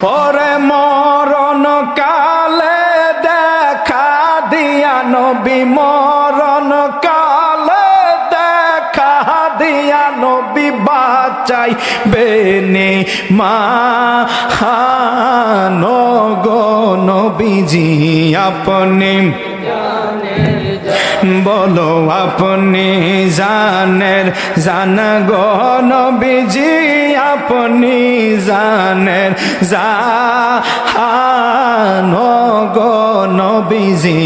পরে মরণ কালে দেখা দিয়া নবী, মরণ কালে দেখা দিয়া নবী বাঁচাই বেনে গো নবীজি আপনি বলো আপনি জানের জান গো নবীজি আপনি জানের জান গো নবীজি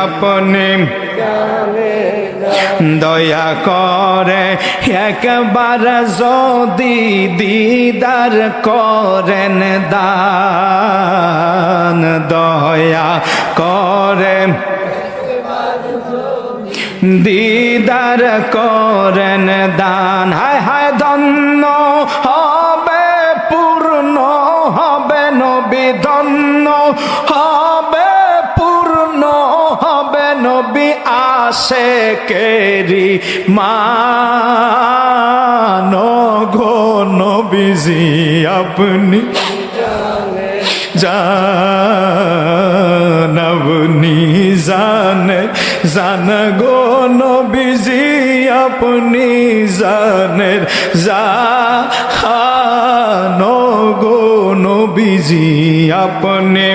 আপনি দয়া করে একবার যদি দিদার করেন দান, দয়া করে দিদার করেন দান। হায় হায় ধন্য হবে পূর্ণ হবে নবী, ধন্য হবে পূর্ণ হবে নবী আশেকেরি মান গো নবীজি আপনি জান আপনি জানে জান গো নবীজি আপনি জানের জান গো নবীজি আপনি